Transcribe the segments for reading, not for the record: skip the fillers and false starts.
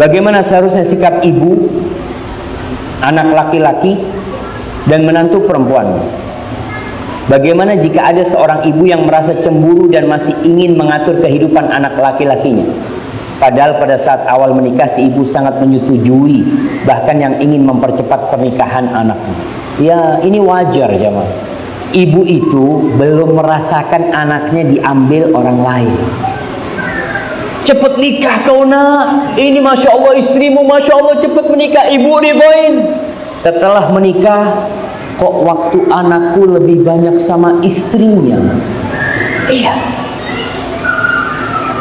Bagaimana seharusnya sikap ibu, anak laki-laki, dan menantu perempuan? Bagaimana jika ada seorang ibu yang merasa cemburu dan masih ingin mengatur kehidupan anak laki-lakinya? Padahal pada saat awal menikah si ibu sangat menyetujui, bahkan yang ingin mempercepat pernikahan anaknya. Ya, ini wajar jemaah. Ibu itu belum merasakan anaknya diambil orang lain. Cepet nikah kau nak, ini masya Allah istrimu, masya Allah cepet menikah, ibu ridhoin. Setelah menikah, kok waktu anakku lebih banyak sama istrinya. Iya.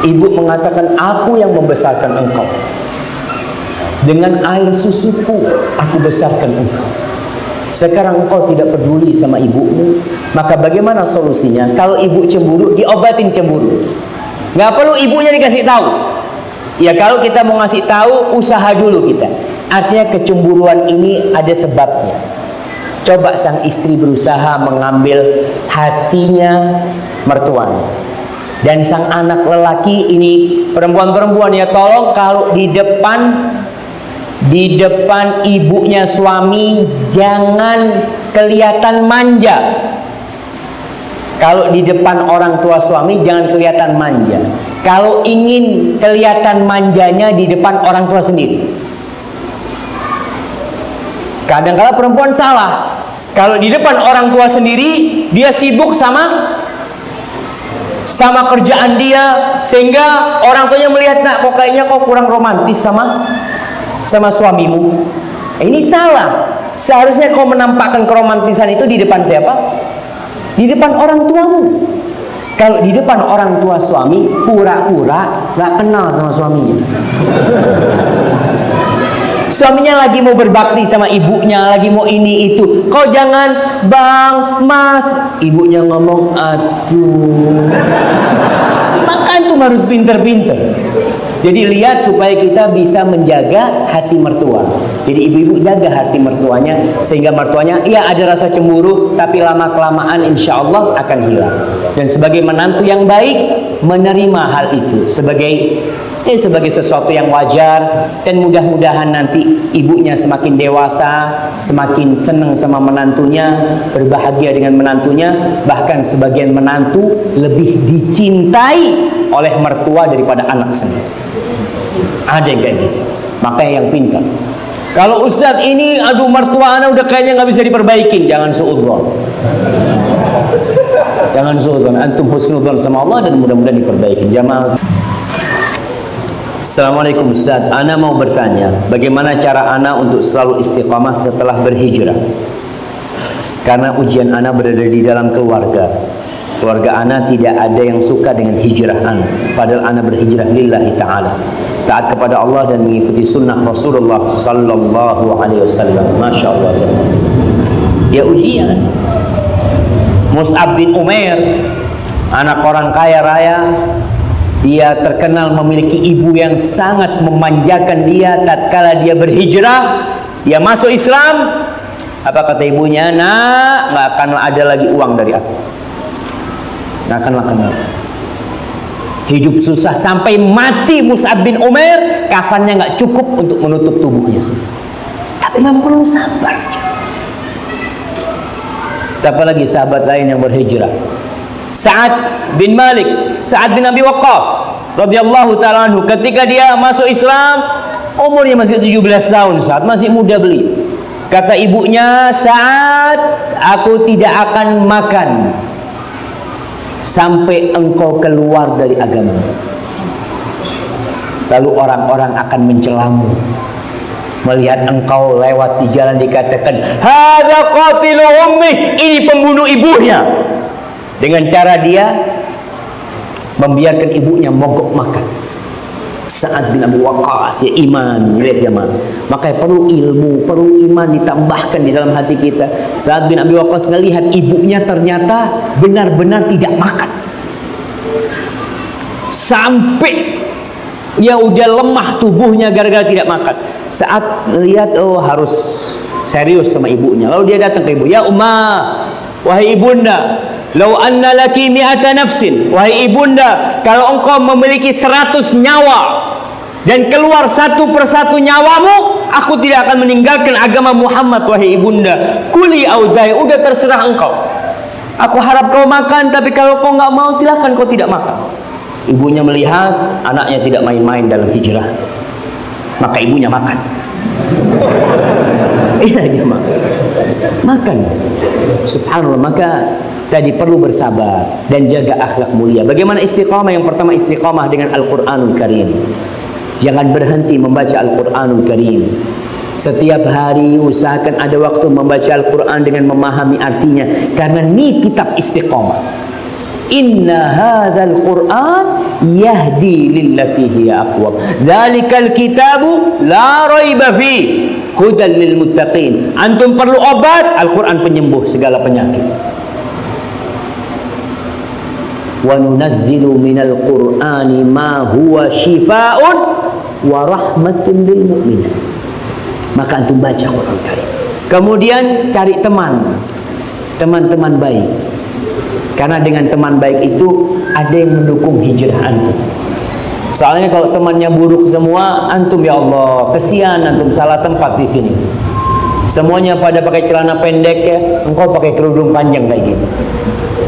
Ibu mengatakan, aku yang membesarkan engkau. Dengan air susuku, aku besarkan engkau. Sekarang engkau tidak peduli sama ibumu. Maka bagaimana solusinya? Kalau ibu cemburu, diobatin cemburu. Nggak perlu ibunya dikasih tahu. Ya kalau kita mau ngasih tahu, usaha dulu kita. Artinya kecemburuan ini ada sebabnya. Coba sang istri berusaha mengambil hatinya mertuanya. Dan sang anak lelaki ini, perempuan-perempuan ya tolong kalau di depan ibunya suami jangan kelihatan manja. Kalau di depan orang tua suami jangan kelihatan manja. Kalau ingin kelihatan manjanya di depan orang tua sendiri. Kadang-kadang perempuan salah. Kalau di depan orang tua sendiri dia sibuk sama kerjaan dia, sehingga orang tuanya melihat, nak kok kayaknya kok kurang romantis sama suamimu. Ini salah. Seharusnya kau menampakkan keromantisan itu di depan siapa? Di depan orang tuamu. Kalau di depan orang tua suami, pura-pura gak kenal sama suaminya. Suaminya lagi mau berbakti sama ibunya, lagi mau ini itu. Kau jangan, bang, mas. Ibunya ngomong, aduh. Maka itu harus pinter-pinter. Jadi lihat supaya kita bisa menjaga hati mertua. Jadi ibu-ibu jaga hati mertuanya, sehingga mertuanya ya ada rasa cemburu, tapi lama-kelamaan insya Allah akan hilang. Dan sebagai menantu yang baik, menerima hal itu sebagai sesuatu yang wajar. Dan mudah-mudahan nanti ibunya semakin dewasa, semakin senang sama menantunya, berbahagia dengan menantunya. Bahkan sebagian menantu lebih dicintai oleh mertua daripada anak sendiri. Ada yang kayak gitu. Makanya yang pintar. Kalau Ustadz ini, aduh mertua anak udah kayaknya nggak bisa diperbaikin, jangan suudzon. Jangan suudzon. Antum husnudzon sama Allah dan mudah-mudahan diperbaiki. Jamaah. Assalamualaikum Ustaz, ana mau bertanya, bagaimana cara ana untuk selalu istiqamah setelah berhijrah? Karena ujian ana berada di dalam keluarga. Keluarga ana tidak ada yang suka dengan hijrah ana, padahal ana berhijrah lillahi ta'ala, taat kepada Allah dan mengikuti sunnah Rasulullah sallallahu alaihi wasallam. Masya Allah. Ya ujian. Mus'ab bin Umair, anak orang kaya raya, dia terkenal memiliki ibu yang sangat memanjakan dia. Tatkala dia berhijrah, dia masuk Islam, apa kata ibunya? Nak, nggak akan ada lagi uang dari aku, nggak akan kenal. Hidup susah sampai mati Mus'ab bin Umair, kafannya nggak cukup untuk menutup tubuhnya sendiri. Tapi memang perlu sabar. Siapa lagi sahabat lain yang berhijrah? Sa'ad bin Malik, Sa'ad bin Abi Waqqas radhiyallahu ta'ala anhu, ketika dia masuk Islam umurnya masih 17 tahun, saat masih muda beliau. Kata ibunya, Sa'ad, aku tidak akan makan sampai engkau keluar dari agama. Lalu orang-orang akan mencelamu. Melihat engkau lewat di jalan dikatakan, hadza qatilu ummi, ini pembunuh ibunya. Dengan cara dia membiarkan ibunya mogok makan. Sa'ad bin Abi Waqqas, ya iman, lihat jemaah. Makanya perlu ilmu, perlu iman ditambahkan di dalam hati kita. Sa'ad bin Abi Waqqas ngelihat ibunya ternyata benar-benar tidak makan. Sampai ya udah lemah tubuhnya gara-gara tidak makan. Saat lihat, oh harus serius sama ibunya. Lalu dia datang ke ibu, ya ummah, wahai ibunda, lau anna laki mi'ata nafsin, wahai ibunda, kalau engkau memiliki 100 nyawa, dan keluar satu persatu nyawamu, aku tidak akan meninggalkan agama Muhammad, wahai ibunda. Kuli audai, udah terserah engkau. Aku harap kau makan, tapi kalau kau nggak mau, silahkan kau tidak makan. Ibunya melihat anaknya tidak main-main dalam hijrah, maka ibunya makan. Iya aja makan. Subhanallah. Maka tadi perlu bersabar dan jaga akhlak mulia. Bagaimana istiqamah? Yang pertama, istiqamah dengan Al-Quranul Karim. Jangan berhenti membaca Al-Quranul Karim. Setiap hari usahakan ada waktu membaca Al-Quran dengan memahami artinya, karena ini kitab istiqamah. Inna hadzal Qur'an yahdi lillati hiya aqwam. Dzalikal kitabu la raiba fi hudan lil muttaqin. Antum perlu obat, Al-Quran penyembuh segala penyakit. Wa nunazzilu minal Qur'ani ma huwa shifaa'un wa rahmatun lil mu'minin. Maka antum baca Quran Karim. Kemudian cari teman-teman baik. Karena dengan teman baik itu ada yang mendukung hijrah antum. Soalnya kalau temannya buruk semua, antum ya Allah, kesian antum salah tempat di sini. Semuanya pada pakai celana pendek ya, engkau pakai kerudung panjang kayak gitu.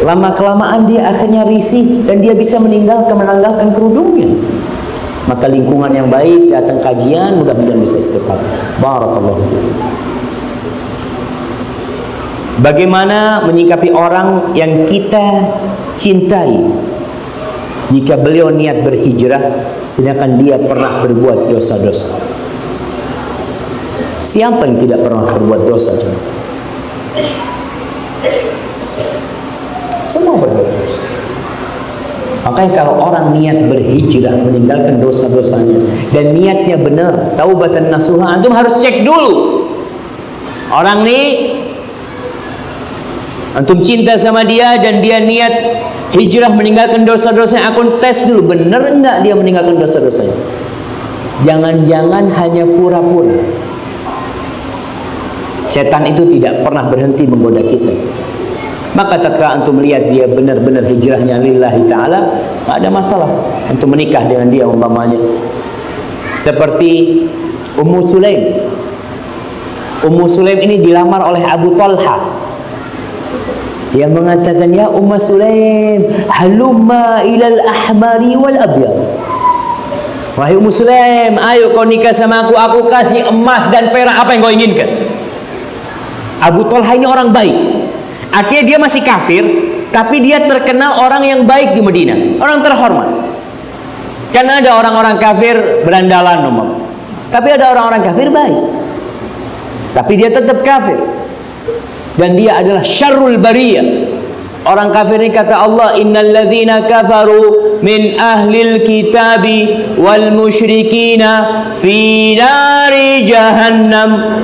Lama kelamaan dia akhirnya risih dan dia bisa menanggalkan kerudungnya. Maka lingkungan yang baik, datang kajian, mudah-mudahan bisa istiqamah. Barakallahu fiikum. Bagaimana menyikapi orang yang kita cintai jika beliau niat berhijrah sedangkan dia pernah berbuat dosa-dosa? Siapa yang tidak pernah berbuat dosa? Semua berbuat dosa. Makanya kalau orang niat berhijrah, meninggalkan dosa-dosanya dan niatnya benar, taubatan nasuha, antum harus cek dulu. Orang nih, antum cinta sama dia dan dia niat hijrah meninggalkan dosa-dosanya, akun tes dulu, benar enggak dia meninggalkan dosa-dosanya. Jangan-jangan hanya pura-pura. Setan itu tidak pernah berhenti menggoda kita. Maka tatkala antum melihat dia benar-benar hijrahnya lillahi ta'ala, tak ada masalah untuk menikah dengan dia umpamanya. Seperti Ummu Sulaim. Ummu Sulaim ini dilamar oleh Abu Talha. Dia mengatakan, ya Ummu Sulaim, halumma ilal ahmari wal abyad. Wahai Ummu Sulaim, ayo kau nikah sama aku kasih emas dan perak, apa yang kau inginkan. Abu Talha ini orang baik. Artinya dia masih kafir, tapi dia terkenal orang yang baik di Madinah, orang terhormat. Karena ada orang-orang kafir berandalan umum, tapi ada orang-orang kafir baik, tapi dia tetap kafir. Dan dia adalah syarrul bariyah. Orang kafir ini kata Allah, innal ladzina kafaru min ahlil kitabi wal musyrikina fi nari jahannam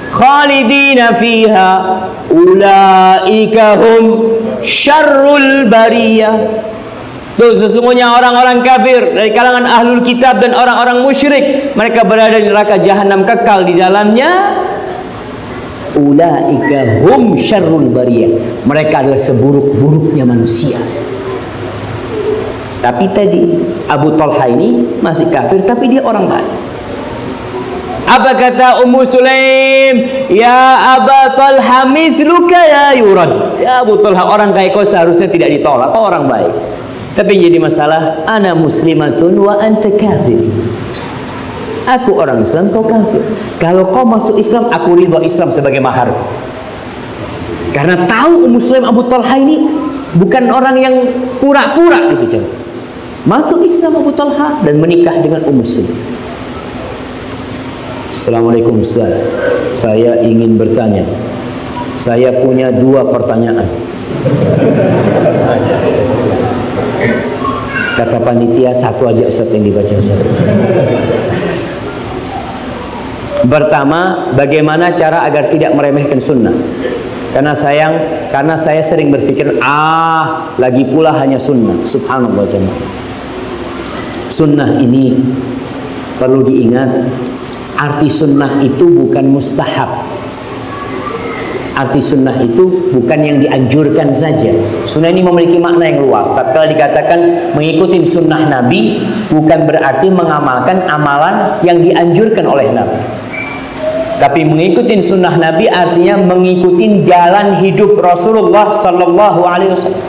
khalidina fiha ulaika hum syarrul bariyah. Tuh, sesungguhnya orang-orang kafir dari kalangan ahlul kitab dan orang-orang musyrik, mereka berada di neraka jahanam kekal di dalamnya. Ulaika hum syarrul bariyah. Mereka adalah seburuk-buruknya manusia. Tapi tadi Abu Talha ini masih kafir, tapi dia orang baik. Apa kata Ummu Sulaim? Ya Aba Talha mithluka ya yurad. Ya Abu Talha, orang kayak kau seharusnya tidak ditolak, kau orang baik. Tapi jadi masalah, ana muslimatun wa anta kafir. Aku orang Islam, kau kafir. Kalau kau masuk Islam, aku ridha Islam sebagai mahar. Karena tahu Ummu Sulaim Abu Talha ini bukan orang yang pura-pura gitu. Masuk Islam Abu Talha dan menikah dengan Ummu Sulaim. Assalamualaikum Ustaz, saya ingin bertanya. Saya punya 2 pertanyaan. Kata panitia, 1 aja Ustaz yang dibaca Ustaz. Pertama, bagaimana cara agar tidak meremehkan sunnah? Karena saya sering berpikir, lagi pula hanya sunnah. Subhanallah jemaah. Sunnah ini perlu diingat. Arti sunnah itu bukan mustahab. Arti sunnah itu bukan yang dianjurkan saja. Sunnah ini memiliki makna yang luas. Tatkala dikatakan mengikuti sunnah Nabi, bukan berarti mengamalkan amalan yang dianjurkan oleh Nabi. Tapi mengikuti sunnah Nabi artinya mengikuti jalan hidup Rasulullah Sallallahu Alaihi Wasallam.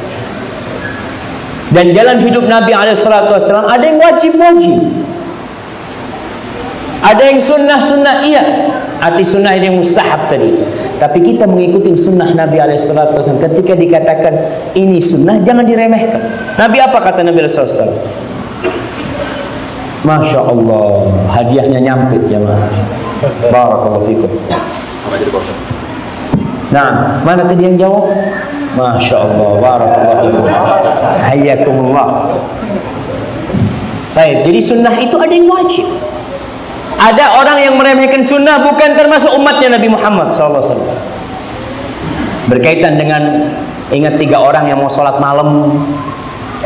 Dan jalan hidup Nabi Alaihi Wasallam ada yang wajib-wajib, ada yang sunnah-sunnah, iya. Arti sunnah ini yang mustahab tadi. Tapi kita mengikuti sunnah Nabi SAW. Ketika dikatakan ini sunnah, jangan diremehkan. Nabi apa kata Nabi SAW? Masya Allah, hadiahnya nyampe jemaah. Barakallahu fikum. Nah, mana tadi yang jawab? Masya Allah, barakallahu fikum. Hayyakumullah. Baik, jadi sunnah itu ada yang wajib. Ada orang yang meremehkan sunnah, bukan termasuk umatnya Nabi Muhammad SAW. Berkaitan dengan, ingat 3 orang yang mau sholat malam.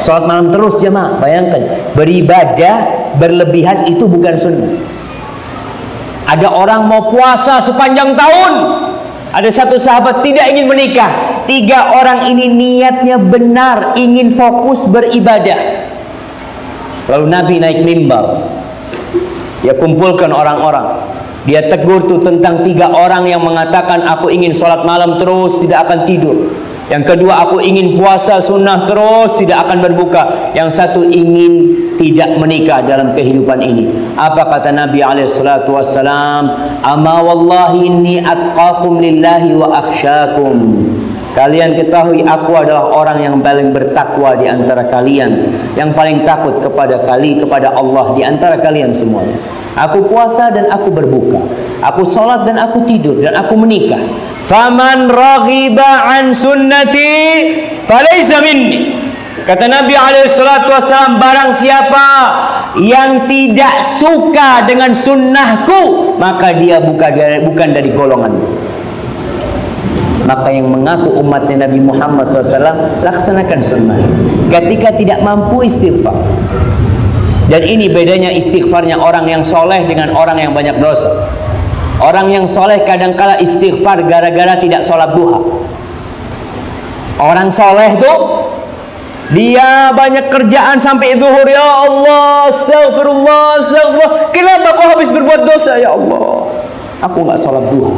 Sholat malam terus jemaah. Bayangkan, beribadah berlebihan itu bukan sunnah. Ada orang mau puasa sepanjang tahun. Ada satu sahabat tidak ingin menikah. 3 orang ini niatnya benar, ingin fokus beribadah. Lalu Nabi naik mimbar. Dia kumpulkan orang-orang. Dia tegur tuh tentang 3 orang yang mengatakan aku ingin sholat malam terus, tidak akan tidur. Yang kedua, aku ingin puasa sunnah terus, tidak akan berbuka. Yang satu ingin tidak menikah dalam kehidupan ini. Apa kata Nabi SAW? Ama wallahi inni atqakum lillahi wa akhsyakum. Kalian ketahui aku adalah orang yang paling bertakwa di antara kalian, yang paling takut kepada Allah di antara kalian semuanya. Aku puasa dan aku berbuka, aku sholat dan aku tidur, dan aku menikah. Faman raghiba an sunnati falaysa minni. Kata Nabi SAW, barang siapa yang tidak suka dengan sunnahku, maka dia bukan dari golonganku. Maka yang mengaku umatnya Nabi Muhammad SAW, laksanakan sunnah. Ketika tidak mampu, istighfar. Dan ini bedanya istighfarnya orang yang soleh dengan orang yang banyak dosa. Orang yang soleh kadangkala istighfar gara-gara tidak sholat duha. Orang soleh tuh dia banyak kerjaan sampai zuhur. Ya Allah, astagfirullah, astagfirullah. Kenapa kau habis berbuat dosa? Ya Allah, aku nggak sholat duha.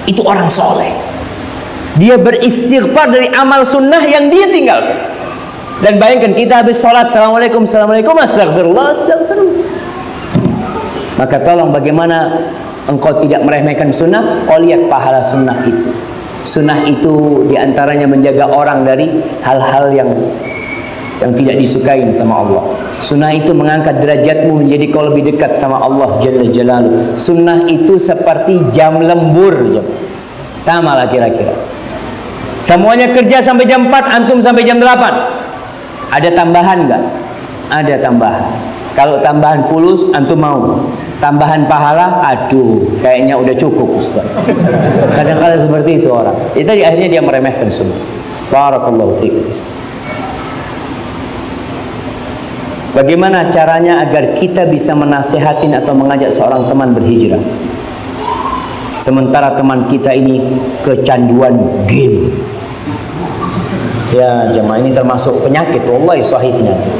Itu orang soleh. Dia beristighfar dari amal sunnah yang dia tinggalkan. Dan bayangkan kita habis sholat, assalamualaikum, assalamualaikum, astagfirullah, astagfirullah. Maka tolong, bagaimana engkau tidak meremehkan sunnah? Kau lihat pahala sunnah itu. Sunnah itu diantaranya menjaga orang dari hal-hal yang tidak disukai sama Allah. Sunnah itu mengangkat derajatmu menjadi kau lebih dekat sama Allah Jalla Jalaluhu. Sunnah itu seperti jam lembur, sama lah kira-kira. Semuanya kerja sampai jam 4, antum sampai jam 8. Ada tambahan nggak? Ada tambahan. Kalau tambahan fulus, antum mau? Tambahan pahala, aduh, kayaknya udah cukup Ustaz. Kadang-kadang seperti itu orang. Itu akhirnya dia meremehkan sunnah. Barakallahu fiik. Bagaimana caranya agar kita bisa menasihatin atau mengajak seorang teman berhijrah, sementara teman kita ini kecanduan game? Ya jemaah, ini termasuk penyakit, wallahi sahih penyakit.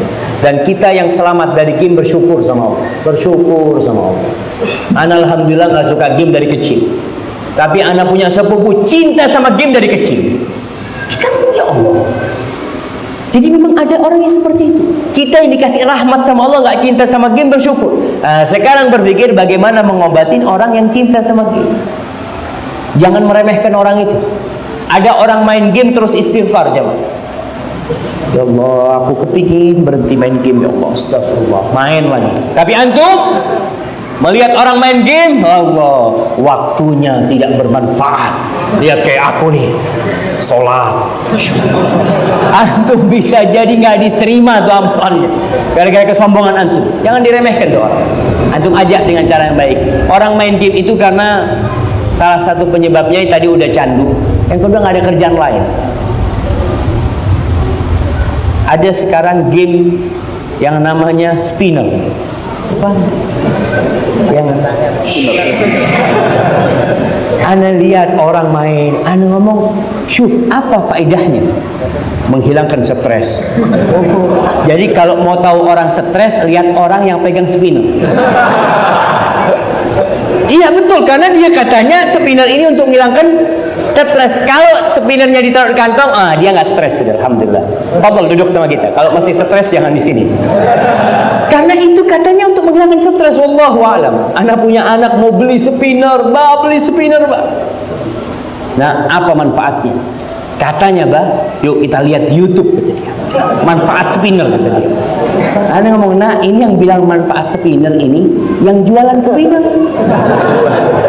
Dan kita yang selamat dari game bersyukur sama Allah. Bersyukur sama Allah. Ana alhamdulillah gak suka game dari kecil. Tapi ana punya sepupu cinta sama game dari kecil. Kita punya Allah. Jadi memang ada orang yang seperti itu. Kita yang dikasih rahmat sama Allah gak cinta sama game, bersyukur. Sekarang berpikir bagaimana mengobatin orang yang cinta sama game. Jangan meremehkan orang itu. Ada orang main game terus istighfar, jemaah. Ya Allah, aku kepingin berhenti main game, ya Allah, astagfirullah, main lagi. Tapi antum melihat orang main game, Allah, waktunya tidak bermanfaat. Lihat kayak aku nih, sholat. Antum bisa jadi nggak diterima tuh amalannya gara-gara kesombongan antum. Jangan diremehkan tuh orang. Antum ajak dengan cara yang baik. Orang main game itu karena salah satu penyebabnya tadi udah candu. Yang kedua nggak ada kerjaan lain. Ada sekarang game yang namanya spinner. Apa? Yang Ana lihat orang main, ana ngomong, syuf, apa faedahnya? Menghilangkan stres. Jadi kalau mau tahu orang stres, lihat orang yang pegang spinner. Iya betul, karena dia katanya spinner ini untuk menghilangkan stres. Kalau spinnernya ditaruh di kantong, dia nggak stres sudah, alhamdulillah. Fadol duduk sama kita. Kalau masih stres jangan di sini. Karena itu katanya untuk menghilangkan stres. Wallahu a'lam. Anak punya anak mau beli spinner, beli spinner, Nah, apa manfaatnya? Katanya, yuk kita lihat YouTube, kata dia. Manfaat spinner, kata dia. Ana ngomong, nah ini yang bilang manfaat spinner ini, yang jualan spinner.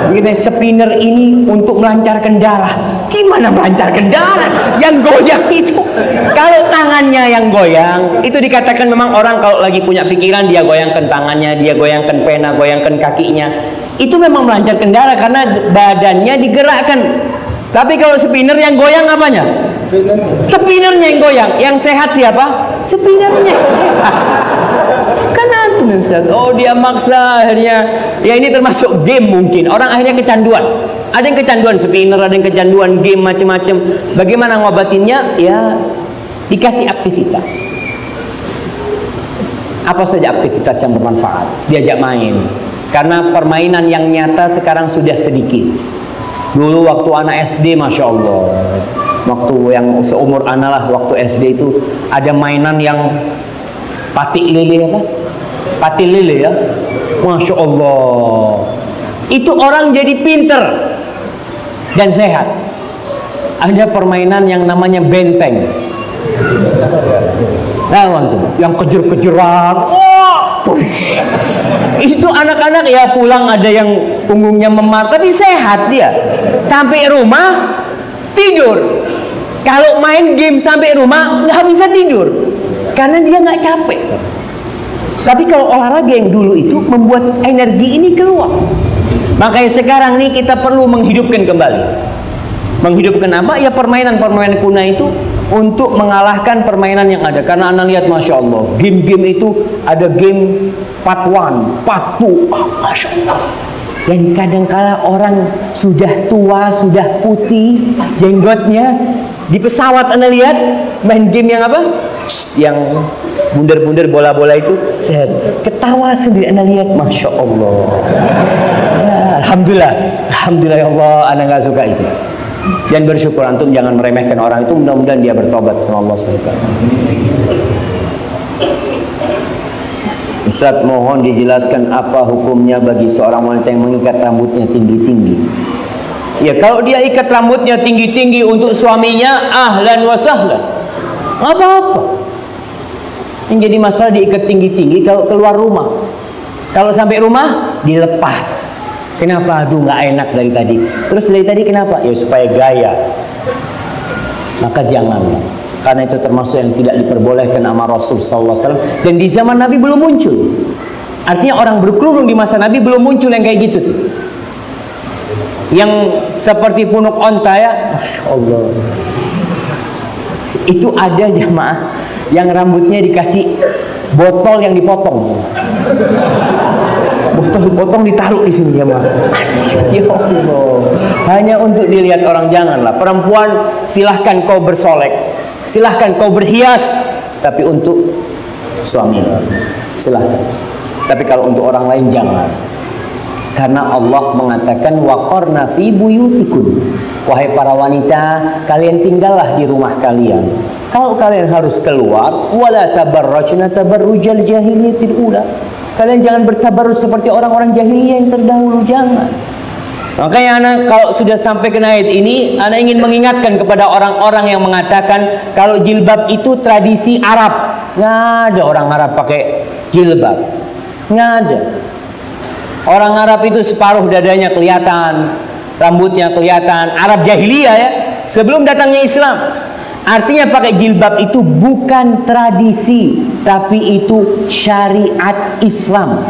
Begini, spinner ini untuk melancarkan darah. Gimana melancarkan darah? Yang goyang itu, kalau tangannya yang goyang, itu dikatakan memang orang kalau lagi punya pikiran, dia goyangkan tangannya, dia goyangkan pena, goyangkan kakinya. Itu memang melancarkan darah karena badannya digerakkan. Tapi kalau spinner yang goyang apanya? Spinnernya yang goyang. Yang sehat siapa? Spinnernya. Kan antum Ustaz. Oh, dia maksa akhirnya. Ya ini termasuk game mungkin. Orang akhirnya kecanduan. Ada yang kecanduan spinner, ada yang kecanduan game macam-macam. Bagaimana ngobatinnya? Ya dikasih aktivitas. Apa saja aktivitas yang bermanfaat? Diajak main. Karena permainan yang nyata sekarang sudah sedikit. Dulu waktu anak SD, Masya Allah, waktu yang seumur anak lah, waktu SD itu ada mainan yang patik lele apa? Patik lele ya, Masya Allah. Itu orang jadi pinter dan sehat. Ada permainan yang namanya benteng. Nah, yang kejar-kejaran. Itu anak-anak ya pulang ada yang punggungnya memar, tapi sehat dia. Sampai rumah tidur. Kalau main game sampai rumah nggak bisa tidur karena dia nggak capek. Tapi kalau olahraga yang dulu itu membuat energi ini keluar. Makanya sekarang nih kita perlu menghidupkan kembali. Menghidupkan apa? Ya permainan-permainan kuno itu untuk mengalahkan permainan yang ada. Karena anda lihat, Masya Allah, game-game itu ada game part 1, part 2, Masya Allah. Dan kadangkala orang sudah tua, sudah putih jenggotnya, di pesawat anda lihat main game yang apa? Yang bundar-bundar bola-bola itu, ketawa sendiri anda lihat, Masya Allah. Ya, alhamdulillah, alhamdulillah ya Allah, anda nggak suka itu. Dan bersyukur, antum jangan meremehkan orang itu, mudah-mudahan dia bertobat sama Allah SWT. Ustaz, mohon dijelaskan apa hukumnya bagi seorang wanita yang mengikat rambutnya tinggi-tinggi. Ya, kalau dia ikat rambutnya tinggi-tinggi untuk suaminya, ahlan wa sahlan, apa-apa. Yang jadi masalah diikat tinggi-tinggi kalau keluar rumah. Kalau sampai rumah dilepas. Kenapa? Aduh, nggak enak dari tadi. Terus dari tadi kenapa? Ya supaya gaya. Maka jangan. Karena itu termasuk yang tidak diperbolehkan sama Rasul SAW. Dan di zaman Nabi belum muncul. Artinya orang berkerudung di masa Nabi belum muncul yang kayak gitu tuh. Yang seperti punuk onta ya, Masya Allah. Itu ada jamaah yang rambutnya dikasih botol yang dipotong. Botol dipotong ditaruh di sini ya, ya Allah. Hanya untuk dilihat orang. Janganlah. Perempuan silahkan kau bersolek, silahkan kau berhias, tapi untuk suami silahkan. Tapi kalau untuk orang lain jangan. Karena Allah mengatakan waqarna fi buyutikum. Wahai para wanita, kalian tinggallah di rumah kalian. Kalau kalian harus keluar, wala tabarrajna tabarrujal jahiliyatil ula. Kalian jangan bertabarruj seperti orang-orang jahiliyah yang terdahulu, jangan. Makanya anak kalau sudah sampai ke ayat ini, anak ingin mengingatkan kepada orang-orang yang mengatakan kalau jilbab itu tradisi Arab. Nggak ada orang Arab pakai jilbab, nggak ada. Orang Arab itu separuh dadanya kelihatan, rambutnya kelihatan. Arab jahiliyah ya, sebelum datangnya Islam. Artinya pakai jilbab itu bukan tradisi, tapi itu syariat Islam.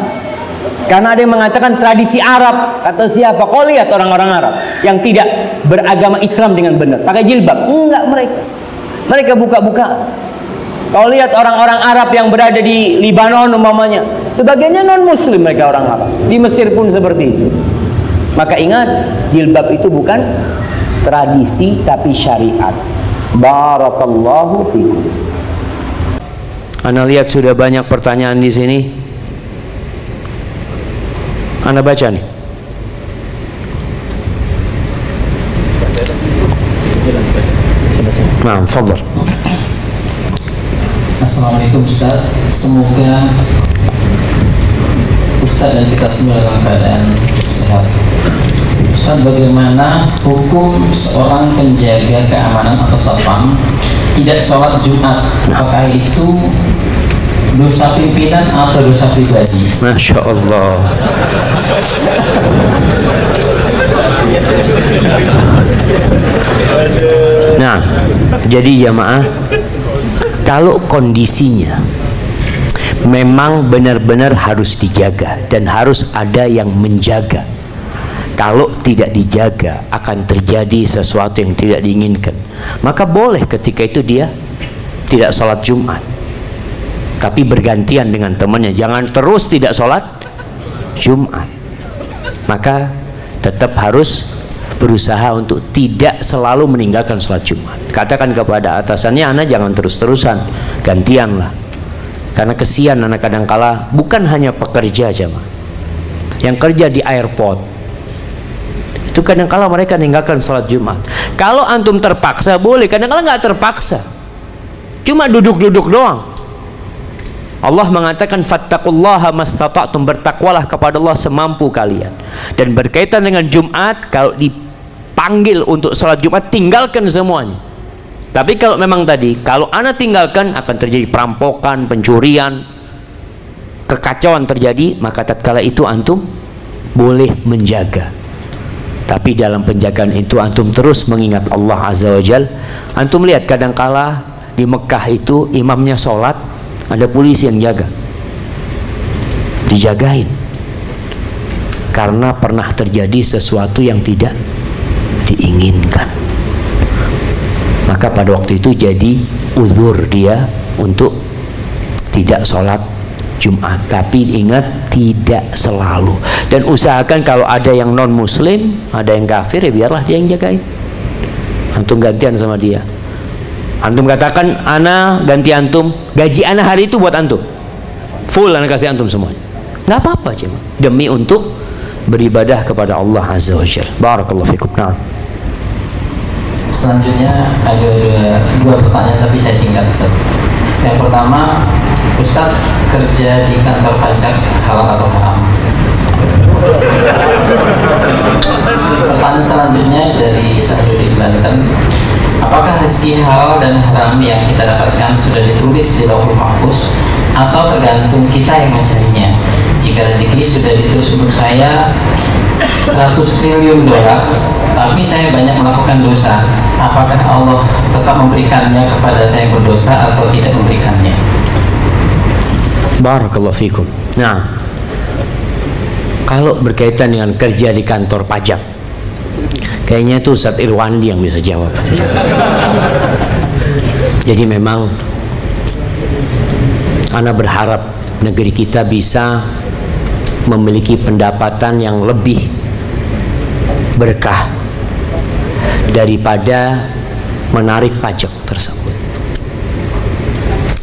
Karena ada yang mengatakan tradisi Arab. Kata siapa? Kau lihat orang-orang Arab yang tidak beragama Islam dengan benar pakai jilbab. Enggak mereka. Mereka buka-buka. Kau lihat orang-orang Arab yang berada di Libanon umpamanya, sebagiannya non-muslim mereka orang Arab. Di Mesir pun seperti itu. Maka ingat, jilbab itu bukan tradisi tapi syariat. Barakallahu fikum. Anda lihat sudah banyak pertanyaan di sini. Anda baca nih. Nah, fadhal. Assalamualaikum Ustaz. Semoga Ustaz dan kita semua dalam keadaan sehat. Ustaz, bagaimana hukum seorang penjaga keamanan atau satpam tidak sholat Jumat? Apakah itu dosa pimpinan atau dosa pribadi? Masya Allah. Nah, jadi jamaah, kalau kondisinya memang benar-benar harus dijaga dan harus ada yang menjaga. Kalau tidak dijaga akan terjadi sesuatu yang tidak diinginkan. Maka boleh ketika itu dia tidak sholat Jumat, tapi bergantian dengan temannya. Jangan terus tidak sholat Jumat. Maka tetap harus berusaha untuk tidak selalu meninggalkan sholat Jumat. Katakan kepada atasannya, anak jangan terus-terusan, gantianlah. Karena kesian anak kadang-kala bukan hanya pekerja aja, yang kerja di airport itu kadang-kala mereka meninggalkan sholat Jumat. Kalau antum terpaksa boleh, kadang-kala nggak terpaksa, cuma duduk-duduk doang. Allah mengatakan fattaqullaha mastata'tum, bertakwalah kepada Allah semampu kalian. Dan berkaitan dengan Jumat, kalau dipanggil untuk sholat Jumat tinggalkan semuanya. Tapi kalau memang tadi, kalau anak tinggalkan akan terjadi perampokan, pencurian, kekacauan terjadi, maka tatkala itu antum boleh menjaga. Tapi dalam penjagaan itu antum terus mengingat Allah Azza wa Jal. Antum lihat kadangkala di Mekah itu imamnya sholat, ada polisi yang jaga, dijagain, karena pernah terjadi sesuatu yang tidak diinginkan. Maka pada waktu itu jadi uzur dia untuk tidak sholat Jumat. Tapi ingat, tidak selalu. Dan usahakan kalau ada yang non muslim, ada yang kafir, ya biarlah dia yang jagain. Antum gantian sama dia. Antum katakan, ana ganti antum, gaji ana hari itu buat antum, full ana kasih antum semuanya. Nggak apa-apa cuma demi untuk beribadah kepada Allah Azza wa Jalla. Barakallahu fikum. Nah, selanjutnya ada dua pertanyaan tapi saya singkat Ustaz. Yang pertama, Ustaz kerja di kantor pajak halal atau haram? Pertanyaan selanjutnya dari Sahrudin Banten, apakah rezeki halal dan haram yang kita dapatkan sudah ditulis di Lauhul Mahfuz atau tergantung kita yang mencarinya? Jika rezeki sudah ditulis untuk saya 100 triliun dolar, tapi saya banyak melakukan dosa, apakah Allah tetap memberikannya kepada saya yang berdosa atau tidak memberikannya? barakallahu fikum. Nah, kalau berkaitan dengan kerja di kantor pajak, kayaknya itu Ustadz Irwandi yang bisa jawab. Jadi memang ana berharap negeri kita bisa memiliki pendapatan yang lebih berkah daripada menarik pajak tersebut.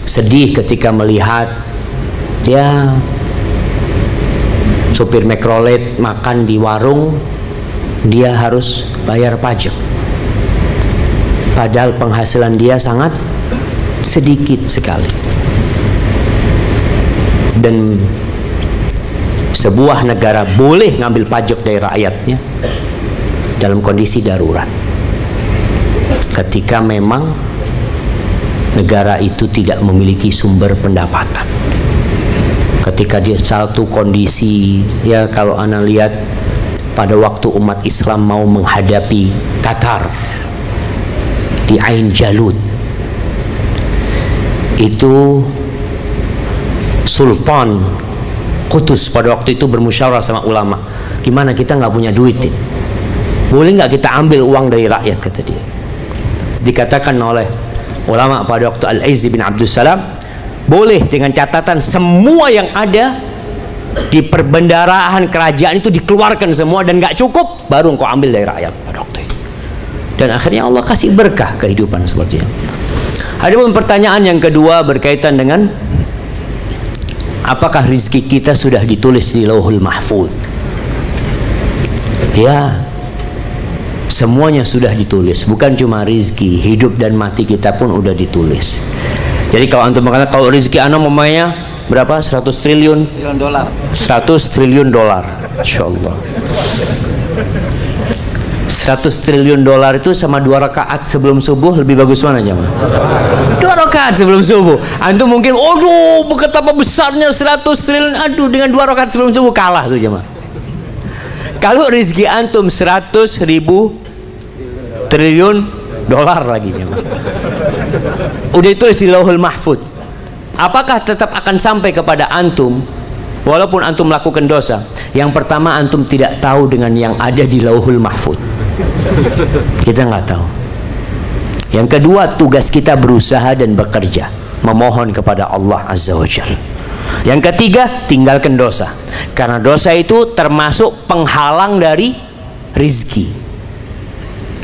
Sedih ketika melihat dia supir Mikrolet makan di warung, dia harus bayar pajak, padahal penghasilan dia sangat sedikit sekali. Dan sebuah negara boleh ngambil pajak dari rakyatnya dalam kondisi darurat, ketika memang negara itu tidak memiliki sumber pendapatan. Ketika dia satu kondisi, ya kalau ana lihat pada waktu umat Islam mau menghadapi Tatar di Ain Jalut, itu Sultan Qutus pada waktu itu bermusyawarah sama ulama, gimana kita nggak punya duit ini, boleh nggak kita ambil uang dari rakyat, kata dia. Dikatakan oleh ulama pada waktu Al-Izz bin Abdussalam, boleh dengan catatan semua yang ada di perbendaharaan kerajaan itu dikeluarkan semua dan nggak cukup, baru engkau ambil dari rakyat pada waktu itu. Dan akhirnya Allah kasih berkah kehidupan seperti itu. Ada pun pertanyaan yang kedua berkaitan dengan apakah rizki kita sudah ditulis di Lauhul Mahfuz? Ya, semuanya sudah ditulis. Bukan cuma rizki, hidup dan mati kita pun udah ditulis. Jadi kalau antum mengatakan kalau rizki ana mamanya berapa? 100 triliun dolar. 100 triliun dolar. Insyaallah. 100 triliun dolar itu sama 2 rakaat sebelum subuh, lebih bagus mana jemaah? 2 rakaat sebelum subuh. Antum mungkin, aduh, betapa besarnya 100 triliun. Aduh, dengan 2 rakaat sebelum subuh kalah tuh jemaah. Kalau rezeki antum 100.000 triliun dolar lagi jemaah. Udah ditulis di Lauhul Mahfuz. Apakah tetap akan sampai kepada antum walaupun antum melakukan dosa? Yang pertama, antum tidak tahu dengan yang ada di Lauhul Mahfuz. Kita nggak tahu. Yang kedua, tugas kita berusaha dan bekerja, memohon kepada Allah Azza wa Jalla. Yang ketiga, tinggalkan dosa, karena dosa itu termasuk penghalang dari rizki.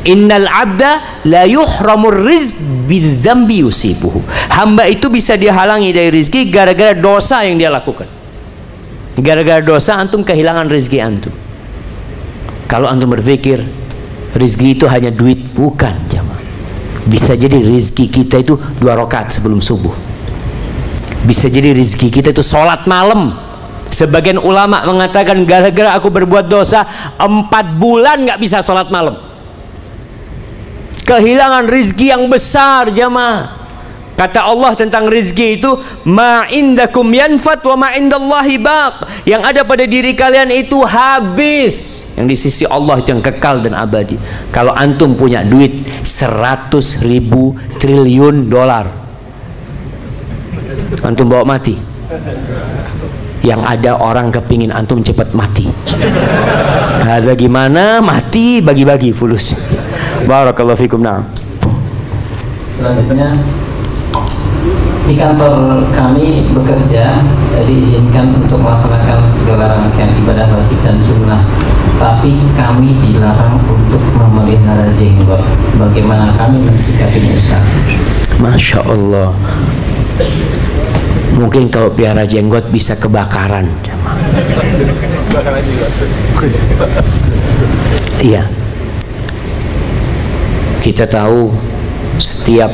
Innal abda la yuhramur rizq bidzambi yusibuhu. Hamba itu bisa dihalangi dari rizki gara-gara dosa yang dia lakukan. Gara-gara dosa antum kehilangan rizki antum. Kalau antum berpikir rizki itu hanya duit, bukan jamaah. Bisa jadi rizki kita itu 2 rakaat sebelum subuh. Bisa jadi rizki kita itu sholat malam. Sebagian ulama mengatakan gara-gara aku berbuat dosa 4 bulan nggak bisa sholat malam. Kehilangan rizki yang besar jamaah. Kata Allah tentang rizki itu, ma indakum yanfat wa ma indallahi baq. Yang ada pada diri kalian itu habis, yang di sisi Allah itu yang kekal dan abadi. Kalau antum punya duit 100.000 triliun dolar, antum bawa mati. Yang ada orang kepingin antum cepat mati. Ada gimana mati bagi-bagi fulus. Barakallahu fikum. Na'am. Selanjutnya, di kantor kami bekerja diizinkan untuk melaksanakan segala rangkaian ibadah wajib dan sunnah, tapi kami dilarang untuk memelihara jenggot. Bagaimana kami mensikapinya Ustaz? Masya Allah. Mungkin kalau piara jenggot bisa kebakaran. Iya. Kita tahu setiap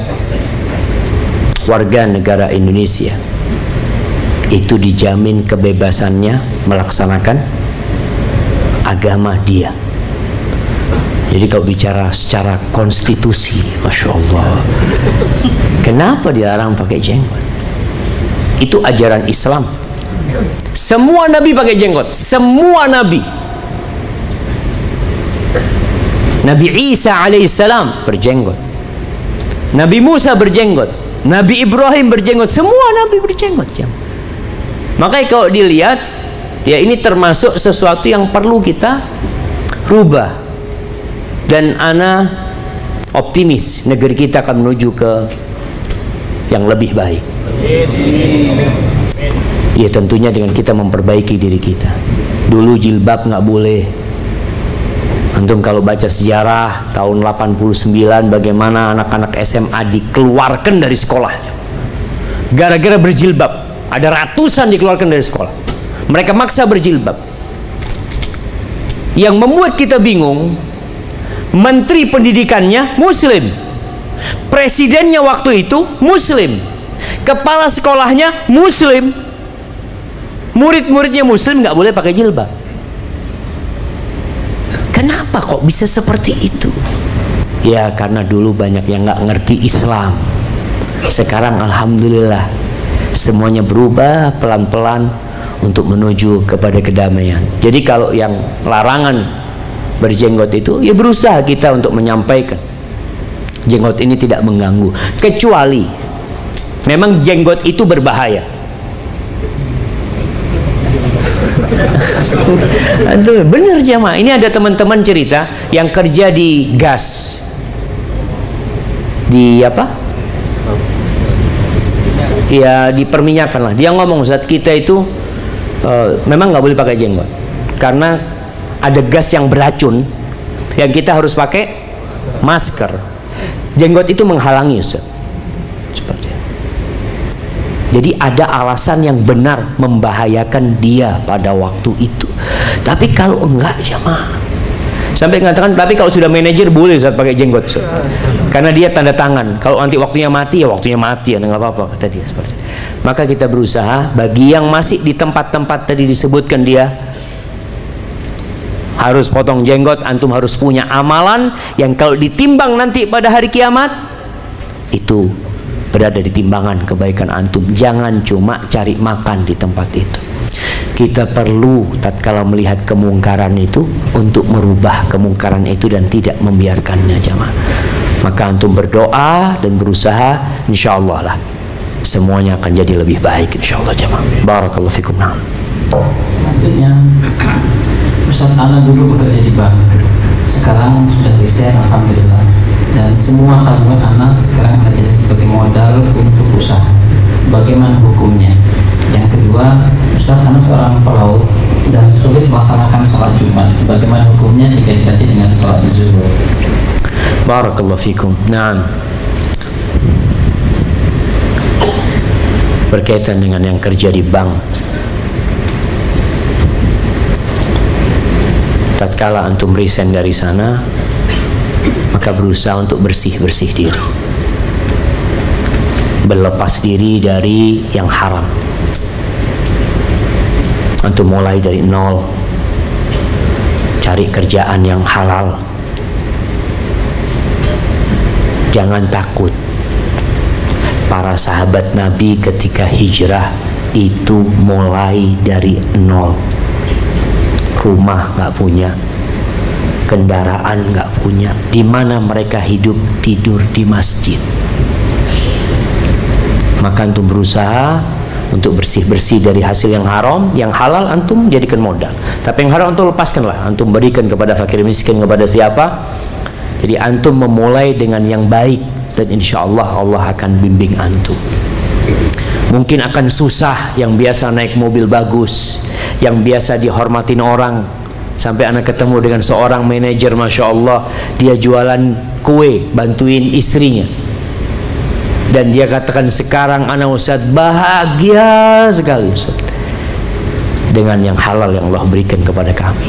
warga negara Indonesia itu dijamin kebebasannya melaksanakan agama dia. Jadi kalau bicara secara konstitusi, Masya Allah, kenapa dilarang pakai jenggot? Itu ajaran Islam. Semua nabi pakai jenggot, semua nabi. Nabi Isa alaihissalam berjenggot, Nabi Musa berjenggot, Nabi Ibrahim berjenggot, semua nabi berjenggot. Makanya kalau dilihat, ya ini termasuk sesuatu yang perlu kita rubah. Dan ana optimis negeri kita akan menuju ke yang lebih baik. Ya tentunya dengan kita memperbaiki diri kita. Dulu jilbab nggak boleh. Antum kalau baca sejarah tahun 89 bagaimana anak-anak SMA dikeluarkan dari sekolahnya gara-gara berjilbab. Ada ratusan dikeluarkan dari sekolah. Mereka maksa berjilbab. Yang membuat kita bingung, menteri pendidikannya muslim, presidennya waktu itu muslim, kepala sekolahnya muslim, murid-muridnya muslim, nggak boleh pakai jilbab. Kenapa kok bisa seperti itu? Ya karena dulu banyak yang nggak ngerti Islam. Sekarang alhamdulillah semuanya berubah pelan-pelan untuk menuju kepada kedamaian. Jadi kalau yang larangan berjenggot itu, ya berusaha kita untuk menyampaikan jenggot ini tidak mengganggu, kecuali memang jenggot itu berbahaya. Aduh, bener jamaah. Ini ada teman-teman cerita yang kerja di gas, di apa? Ya di perminyakan lah. Dia ngomong saat kita itu memang nggak boleh pakai jenggot karena ada gas yang beracun yang kita harus pakai masker. Jenggot itu menghalangi, Ustaz. Seperti itu. Jadi ada alasan yang benar membahayakan dia pada waktu itu. Tapi kalau enggak, jamaah, sampai mengatakan, tapi kalau sudah manajer boleh saat pakai jenggot, Ustaz. Karena dia tanda tangan. Kalau nanti waktunya mati, ya waktunya mati, ya nggak apa-apa, kata dia seperti itu. Maka kita berusaha bagi yang masih di tempat-tempat tadi disebutkan dia harus potong jenggot, antum harus punya amalan yang kalau ditimbang nanti pada hari kiamat itu berada di timbangan kebaikan antum. Jangan cuma cari makan di tempat itu. Kita perlu tatkala melihat kemungkaran itu untuk merubah kemungkaran itu dan tidak membiarkannya, jamaah. Maka antum berdoa dan berusaha, insyaallah lah semuanya akan jadi lebih baik, insyaallah, jamaah. Barakallahu fikum. Nah, selanjutnya, Ustaz, Ana dulu bekerja di bank, sekarang sudah resign, alhamdulillah, dan semua tabungan Ana sekarang Ana jadi sebagai modal untuk usaha. Bagaimana hukumnya? Yang kedua, Ustaz, Ana seorang pelaut dan sulit melaksanakan sholat Jumat. Bagaimana hukumnya jika diganti dengan sholat zuhur? Barakallahu fikum. Nah, berkaitan dengan yang kerja di bank, tatkala antum resign dari sana, maka berusaha untuk bersih-bersih diri, berlepas diri dari yang haram. Antum mulai dari nol, cari kerjaan yang halal. Jangan takut. Para sahabat Nabi ketika hijrah itu mulai dari nol. Rumah nggak punya, kendaraan nggak punya. Di mana mereka hidup? Tidur di masjid. Maka antum berusaha untuk bersih-bersih dari hasil yang haram. Yang halal antum jadikan modal, tapi yang haram antum lepaskanlah, antum berikan kepada fakir miskin, kepada siapa. Jadi antum memulai dengan yang baik dan insya Allah Allah akan bimbing antum. Mungkin akan susah yang biasa naik mobil bagus, yang biasa dihormatin orang, sampai anak ketemu dengan seorang manajer, masya Allah, dia jualan kue, bantuin istrinya, dan dia katakan, sekarang anak Ustaz bahagia sekali, Ustaz, dengan yang halal yang Allah berikan kepada kami.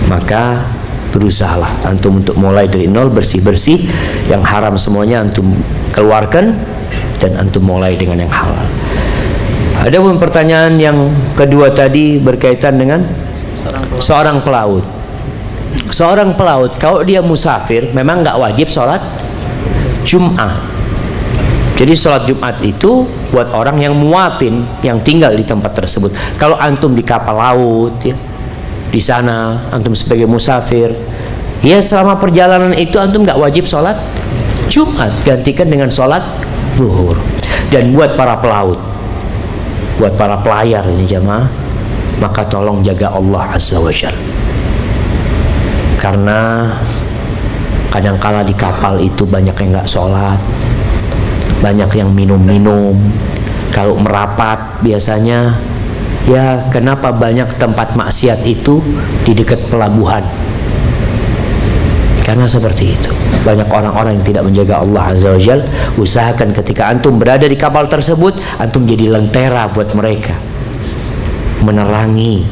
Maka berusahalah antum untuk mulai dari nol, bersih-bersih, yang haram semuanya antum keluarkan dan antum mulai dengan yang halal. Ada pun pertanyaan yang kedua tadi berkaitan dengan seorang pelaut. Seorang pelaut kalau dia musafir memang nggak wajib sholat Jum'ah. Jadi sholat Jumat itu buat orang yang muatin, yang tinggal di tempat tersebut. Kalau antum di kapal laut, ya, di sana antum sebagai musafir, ya selama perjalanan itu antum nggak wajib sholat Jumat, gantikan dengan sholat zuhur. Dan buat para pelaut, buat para pelayar ini jamaah, maka tolong jaga Allah Azza wa Jalla, karena kadangkala di kapal itu banyak yang nggak sholat, banyak yang minum-minum. Kalau merapat biasanya, ya kenapa banyak tempat maksiat itu di dekat pelabuhan? Karena seperti itu, banyak orang-orang yang tidak menjaga Allah Azza wa Jalla. Usahakan ketika antum berada di kapal tersebut, antum jadi lentera buat mereka, menerangi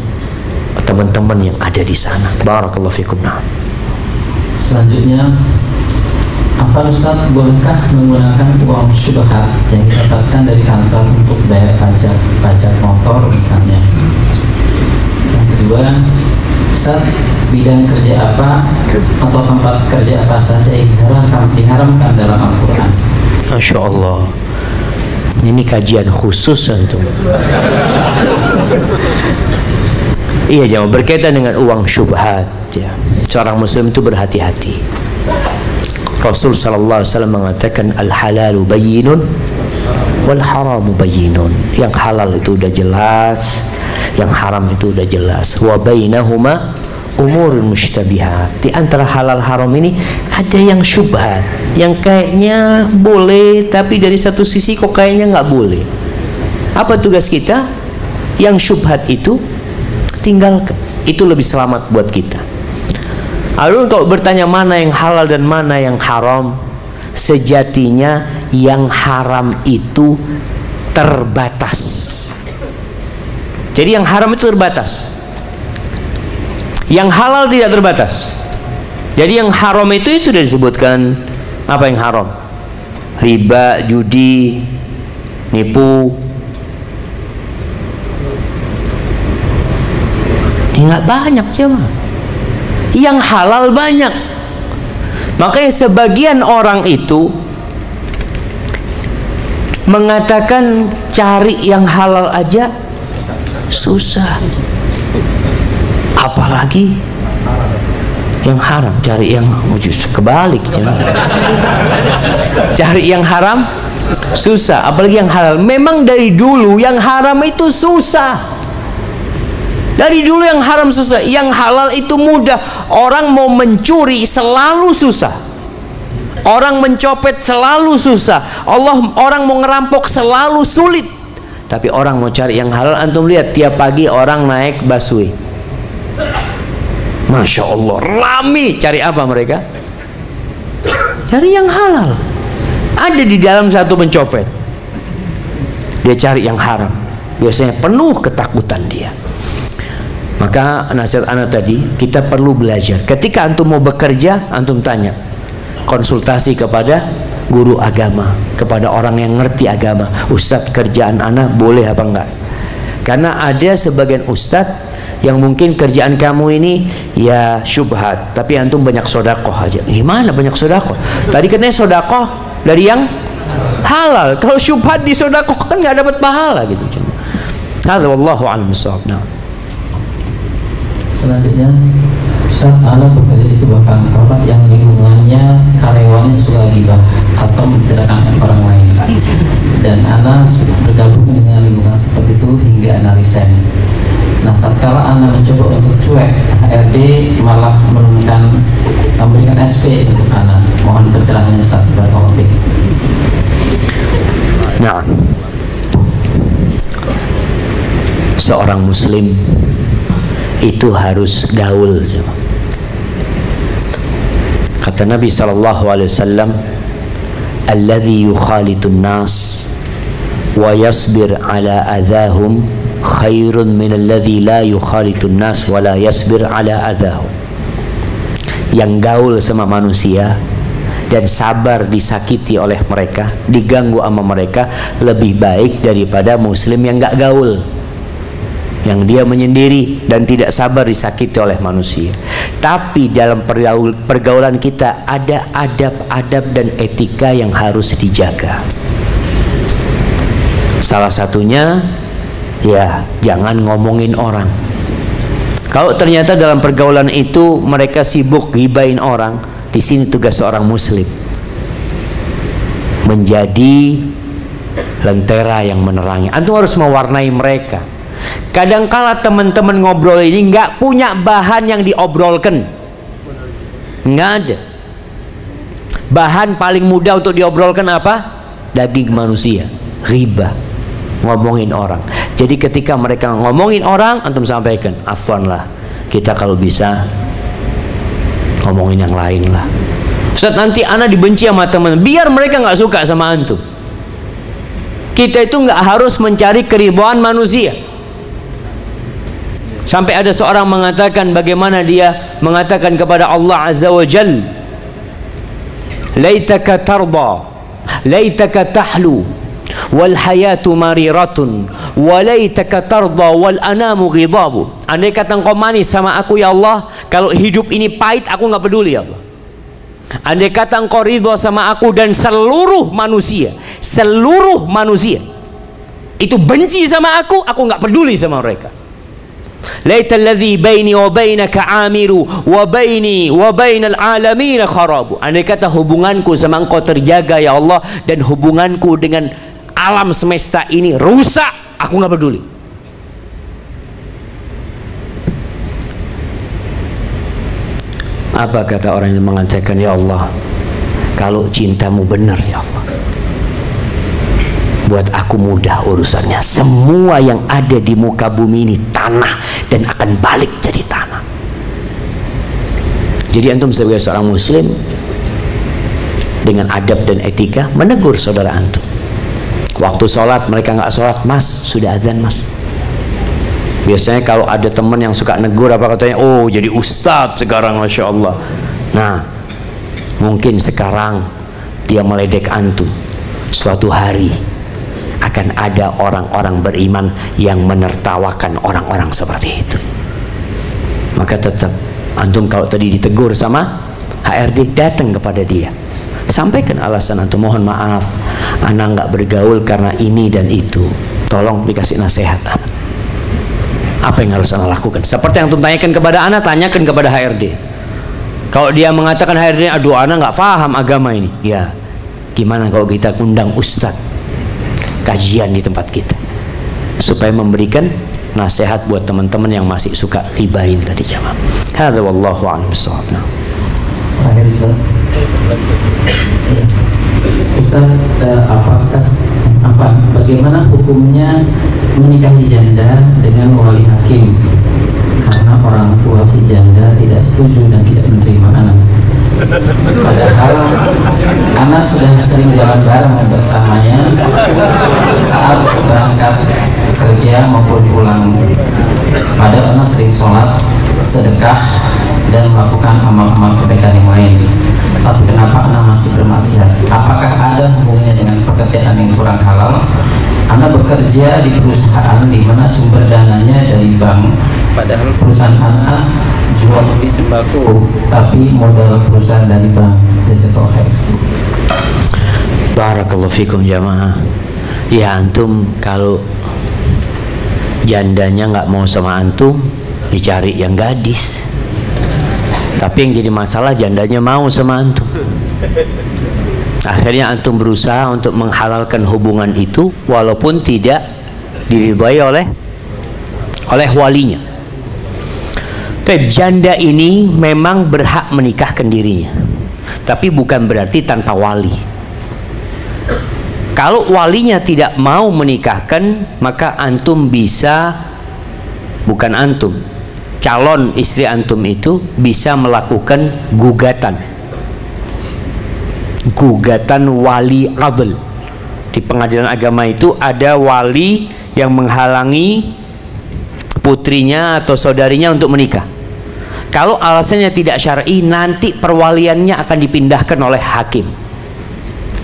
teman-teman yang ada di sana. Barakallahu fikum. Selanjutnya, apa Ustaz, bolehkah menggunakan uang syubhat yang didapatkan dari kantor untuk bayar pajak motor misalnya? Yang kedua, Ustaz, bidang kerja apa atau tempat kerja apa saja yang diharamkan dalam Al-Quran? Masya Allah, ini kajian khusus antum. Iya jamaah, berkaitan dengan uang syubhat, ya, seorang muslim itu berhati-hati. Rasul sallallahu alaihi wasallam mengatakan, al-halalu bayyinun wal haramu bayyinun. Yang halal itu udah jelas, yang haram itu udah jelas. Wa bainahuma umurun mushtabihat. Di antara halal haram ini ada yang syubhat, yang kayaknya boleh tapi dari satu sisi kok kayaknya nggak boleh. Apa tugas kita? Yang syubhat itu tinggalkan. Itu lebih selamat buat kita. Lalu kalau bertanya mana yang halal dan mana yang haram, sejatinya yang haram itu terbatas. Jadi yang haram itu terbatas, yang halal tidak terbatas. Jadi yang haram itu sudah disebutkan. Apa yang haram? Riba, judi, nipu. Nggak banyak cuma. Yang halal banyak. Makanya sebagian orang itu mengatakan cari yang halal aja susah, apalagi yang haram. Cari yang kebalik, cari yang haram susah, apalagi yang halal. Memang dari dulu yang haram itu susah. Dari dulu yang haram susah, yang halal itu mudah. Orang mau mencuri selalu susah, orang mencopet selalu susah, orang mau ngerampok selalu sulit. Tapi orang mau cari yang halal, antum lihat tiap pagi orang naik busway, Masya Allah, rame. Cari apa mereka? Cari yang halal. Ada di dalam satu pencopet, dia cari yang haram, biasanya penuh ketakutan dia. Maka nasihat anak tadi, kita perlu belajar. Ketika antum mau bekerja, antum tanya, konsultasi kepada guru agama, kepada orang yang ngerti agama. Ustadz, kerjaan anak boleh apa enggak? Karena ada sebagian ustadz yang mungkin kerjaan kamu ini ya syubhat, tapi antum banyak sodakoh aja. Gimana banyak sodakoh? Tadi katanya sodakoh dari yang halal. Kalau syubhat di sodakoh kan nggak dapat pahala gitu. Hadza wallahu a'lam bishawab. Selanjutnya, Ustaz, Anda bekerja di sebuah kantor yang lingkungannya karyawannya suka gibah atau menceritakan orang lain, dan Anda bergabung dengan lingkungan seperti itu hingga Anda resign. Nah, tatkala Anda mencoba untuk cuek, HRD malah memberikan SP untuk Anda. Mohon pencerahannya Ustaz. Barakallahu. Nah, seorang muslim itu harus gaul. Kata Nabi SAW, alladhi yukhalitun nas wa yasbir ala adhahum khairun min alladhi la yukhalitun nas wa la yasbir ala adhahum. Yang gaul sama manusia dan sabar disakiti oleh mereka, diganggu sama mereka, lebih baik daripada muslim yang gak gaul, yang dia menyendiri dan tidak sabar disakiti oleh manusia. Tapi dalam pergaulan kita ada adab-adab dan etika yang harus dijaga. Salah satunya ya jangan ngomongin orang. Kalau ternyata dalam pergaulan itu mereka sibuk gibain orang, di sini tugas seorang muslim menjadi lentera yang menerangi. Antum harus mewarnai mereka. Kadangkala teman-teman ngobrol ini nggak punya bahan yang diobrolkan, nggak ada. Bahan paling mudah untuk diobrolkan apa? Daging manusia, riba, ngomongin orang. Jadi ketika mereka ngomongin orang, antum sampaikan, afwan lah, kita kalau bisa ngomongin yang lain lah. Ustaz, nanti anak dibenci sama teman, biar mereka nggak suka sama antum. Kita itu nggak harus mencari keridhaan manusia. Sampai ada seorang mengatakan, bagaimana dia mengatakan kepada Allah Azza wa Jal, laitaka tarda, laitaka tahlu, wal hayatu mariratun, wa laitaka tarda wal anamu ghidabu. Andai kata engkau manis sama aku ya Allah, kalau hidup ini pahit aku nggak peduli ya Allah. Andai kata engkau ridha sama aku dan seluruh manusia itu benci sama aku nggak peduli sama mereka. Laita alladhi baini wa bainaka amiru wa baini wa bainal alamin kharabu. Andai kata hubunganku sama engkau terjaga ya Allah, dan hubunganku dengan alam semesta ini rusak, aku nggak peduli. Apa kata orang yang mengatakan, ya Allah, kalau cintamu benar ya Allah, buat aku mudah urusannya. Semua yang ada di muka bumi ini tanah dan akan balik jadi tanah. Jadi antum sebagai seorang muslim dengan adab dan etika menegur saudara antum. Waktu sholat mereka nggak sholat, mas sudah adzan mas. Biasanya kalau ada teman yang suka negur apa katanya, oh jadi ustadz sekarang, masya Allah. Nah mungkin sekarang dia meledek antum. Suatu hari akan ada orang-orang beriman yang menertawakan orang-orang seperti itu. Maka tetap antum kalau tadi ditegur sama HRD, datang kepada dia, sampaikan alasan antum, mohon maaf ana nggak bergaul karena ini dan itu, tolong dikasih nasihat. Apa yang harus ana lakukan? Seperti yang antum tanyakan kepada ana, tanyakan kepada HRD. Kalau dia mengatakan HRD, aduh ana nggak paham agama ini, ya gimana kalau kita undang ustadz kajian di tempat kita supaya memberikan nasihat buat teman-teman yang masih suka ghibahin tadi jamaah. Hadza wallahu a'lam bissawab. Terakhir Ustaz, bagaimana hukumnya menikahi janda dengan wali hakim karena orang tua si janda tidak setuju dan tidak menerima anak? Padahal anak sudah sering jalan bareng bersamanya saat berangkat kerja maupun pulang. Padahal anak sering sholat, sedekah, dan melakukan amal-amal kebaikan yang lain. Tapi kenapa anak masih bermaksiat? Apakah ada hubungannya dengan pekerjaan yang kurang halal? Anak bekerja di perusahaan di mana sumber dananya dari bank, padahal perusahaan anak jual beli sembako, tapi modal perusahaan dari bank. Barakallahu fikum jamaah. Ya antum kalau jandanya nggak mau sama antum, dicari yang gadis. Tapi yang jadi masalah jandanya mau sama antum. Akhirnya antum berusaha untuk menghalalkan hubungan itu walaupun tidak diridhai oleh walinya. Tapi janda ini memang berhak menikahkan dirinya, tapi bukan berarti tanpa wali. Kalau walinya tidak mau menikahkan, maka antum bisa, bukan antum, calon istri antum itu bisa melakukan gugatan wali adl. Di pengadilan agama itu ada wali yang menghalangi putrinya atau saudarinya untuk menikah. Kalau alasannya tidak syar'i, nanti perwaliannya akan dipindahkan oleh hakim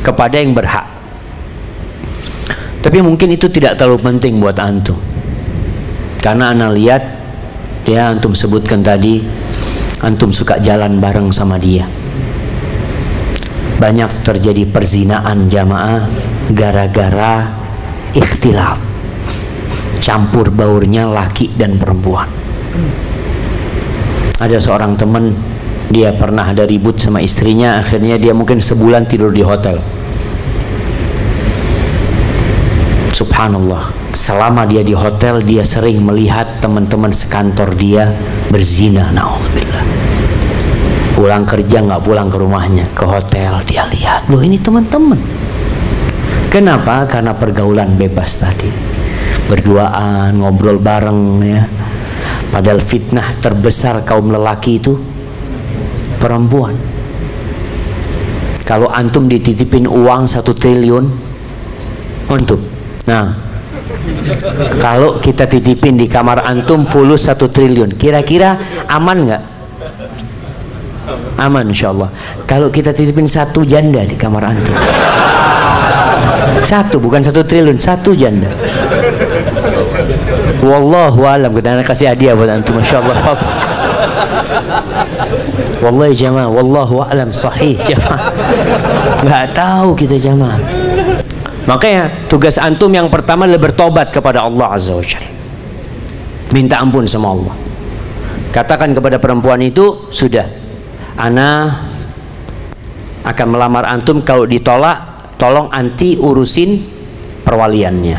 kepada yang berhak. Tapi mungkin itu tidak terlalu penting buat antum, karena ana lihat ya, antum sebutkan tadi antum suka jalan bareng sama dia. Banyak terjadi perzinaan jamaah gara-gara ikhtilat, campur baurnya laki dan perempuan. Ada seorang teman, dia pernah ada ribut sama istrinya, akhirnya dia mungkin sebulan tidur di hotel. Subhanallah, selama dia di hotel dia sering melihat teman-teman sekantor dia berzina. Na'udzubillah. Pulang kerja nggak pulang ke rumahnya, ke hotel dia lihat, loh ini teman-teman. Kenapa? Karena pergaulan bebas tadi, berduaan, ngobrol bareng ya. Padahal fitnah terbesar kaum lelaki itu perempuan. Kalau antum dititipin uang 1 triliun antum, nah kalau kita titipin di kamar antum fulus 1 triliun, kira-kira aman nggak? Aman insyaallah. Kalau kita titipin 1 janda di kamar antum, 1 bukan 1 triliun, 1 janda. Wallahu alam, kita kasih hadiah buat antum, masyaallah. Wallahi jamaah, wallahu alam, sahih jamaah. Nggak tahu kita jamaah. Makanya tugas antum yang pertama adalah bertobat kepada Allah Azza wa Jalla, minta ampun sama Allah. Katakan kepada perempuan itu, sudah, ana akan melamar antum, kalau ditolak tolong anti urusin perwaliannya,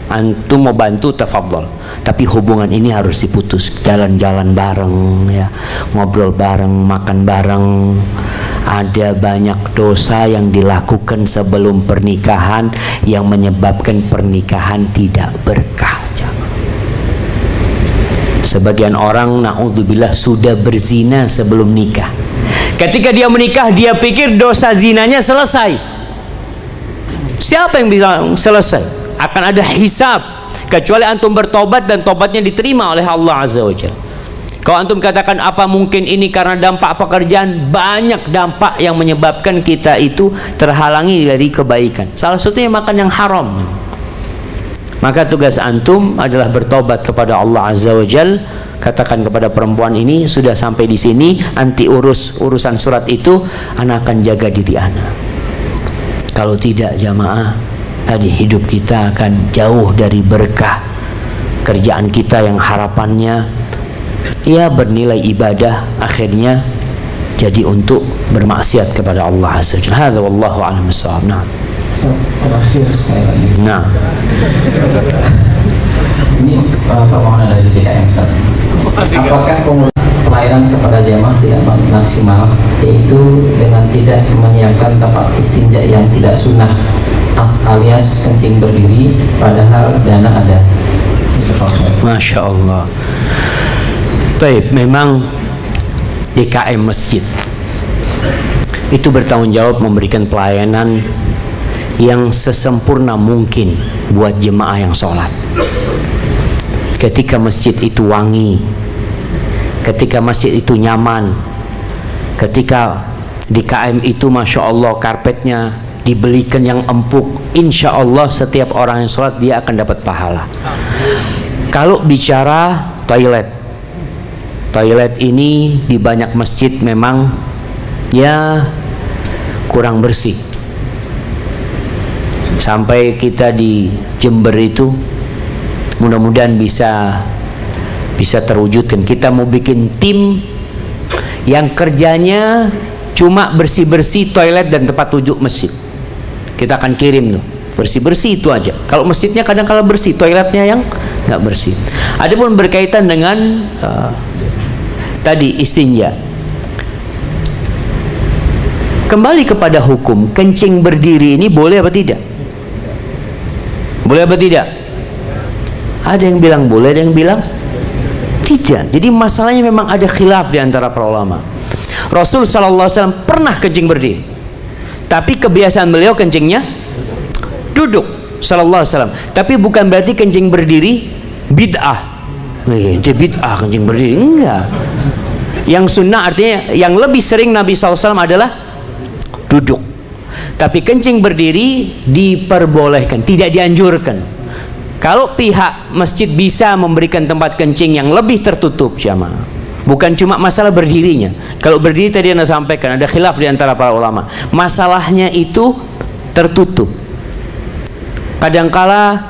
antum mau bantu tafadhol, tapi hubungan ini harus diputus. Jalan-jalan bareng ya, ngobrol bareng, makan bareng, Ada banyak dosa yang dilakukan sebelum pernikahan yang menyebabkan pernikahan tidak berkah. Sebagian orang na'udzubillah sudah berzina sebelum nikah. Ketika dia menikah, dia pikir dosa zinanya selesai. Siapa yang bilang selesai? Akan ada hisab, kecuali antum bertobat dan tobatnya diterima oleh Allah Azza wa Jalla. Kalau antum katakan apa mungkin ini karena dampak pekerjaan, banyak dampak yang menyebabkan kita itu terhalangi dari kebaikan. Salah satunya makan yang haram. Maka tugas antum adalah bertobat kepada Allah Azza wa Jalla. Katakan kepada perempuan ini, sudah sampai di sini, anti urusan surat itu, ana akan jaga diri ana. Kalau tidak jamaah, tadi hidup kita akan jauh dari berkah. Kerjaan kita yang harapannya ya bernilai ibadah, akhirnya jadi untuk bermaksiat kepada Allah Azza wa Jalla. Hadza wallahu a'lam bissawab. Nah. Terakhir saya lagi. Nah. Ini permohonan dari DKM. Apakah pelayanan kepada jamaah tidak maksimal, yaitu dengan tidak menyiapkan tempat istinja yang tidak sunnah alias kencing berdiri padahal dana ada? Masya Allah. Taib, memang DKM masjid itu bertanggung jawab memberikan pelayanan yang sesempurna mungkin buat jemaah yang sholat. Ketika masjid itu wangi, ketika masjid itu nyaman, ketika DKM itu Masya Allah karpetnya dibelikan yang empuk, insya Allah setiap orang yang sholat dia akan dapat pahala. Kalau bicara toilet ini di banyak masjid memang ya kurang bersih. Sampai kita di Jember itu mudah-mudahan bisa terwujudkan. Kita mau bikin tim yang kerjanya cuma bersih-bersih toilet dan tempat duduk masjid. Kita akan kirim tuh, bersih-bersih itu aja. Kalau masjidnya kadang-kala bersih, toiletnya yang nggak bersih. Adapun berkaitan dengan tadi istinja, kembali kepada hukum, kencing berdiri ini boleh apa tidak? Boleh apa tidak? Ada yang bilang boleh, ada yang bilang tidak. Jadi masalahnya memang ada khilaf di antara para ulama. Rasul sallallahu alaihi wasallam pernah kencing berdiri, tapi kebiasaan beliau kencingnya duduk sallallahu alaihi wasallam. Tapi bukan berarti kencing berdiri bid'ah. Dia bid'ah kencing berdiri, enggak. Yang sunnah artinya yang lebih sering Nabi sallallahu alaihi wasallam adalah duduk. Tapi kencing berdiri diperbolehkan, tidak dianjurkan. Kalau pihak masjid bisa memberikan tempat kencing yang lebih tertutup jamaah, bukan cuma masalah berdirinya. Kalau berdiri tadi Anda sampaikan ada khilaf di antara para ulama, masalahnya itu tertutup. Kadangkala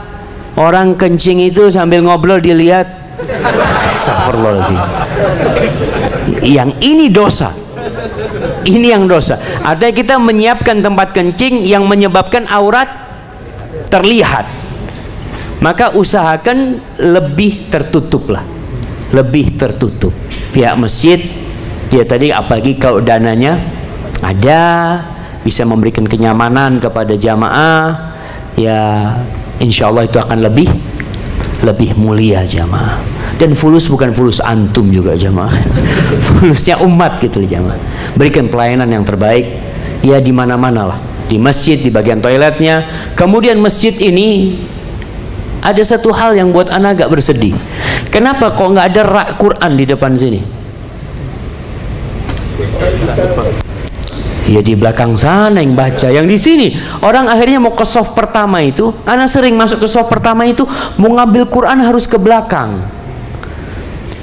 orang kencing itu sambil ngobrol dilihat, astagfirullahaladzim, yang ini dosa. Ini yang dosa. Artinya kita menyiapkan tempat kencing yang menyebabkan aurat terlihat. Maka usahakan lebih tertutup lah, lebih tertutup. Pihak masjid, dia tadi apalagi kalau dananya ada, bisa memberikan kenyamanan kepada jamaah, ya insya Allah itu akan lebih mulia jamaah. Dan fulus bukan fulus antum juga jamaah, fulusnya umat gitu jamaah. Berikan pelayanan yang terbaik ya di mana-mana lah, di masjid, di bagian toiletnya. Kemudian masjid ini ada satu hal yang buat anak agak bersedih. Kenapa kok nggak ada rak Quran di depan sini? Ya di belakang sana yang baca, yang di sini orang akhirnya mau ke soft pertama itu. Anak sering masuk ke soft pertama itu mau ngambil Quran harus ke belakang.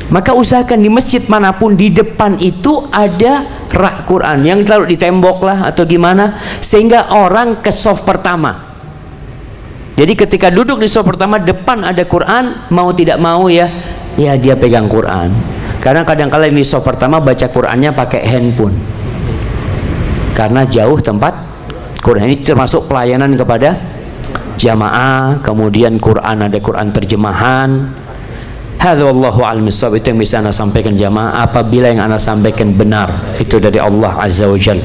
Maka usahakan di masjid manapun di depan itu ada rak Quran yang taruh di tembok lah atau gimana, sehingga orang ke soft pertama. Jadi ketika duduk di soft pertama depan ada Quran, mau tidak mau ya dia pegang Quran. Karena kadang-kala di soft pertama baca Qurannya pakai handphone. Karena jauh tempat Quran. Ini termasuk pelayanan kepada jamaah. Kemudian Quran, ada Quran terjemahan. Hadza wallahu a'lam bissawab. Itu yang bisa Anda sampaikan jamaah. Apabila yang Anda sampaikan benar, itu dari Allah Azza wa Jalla.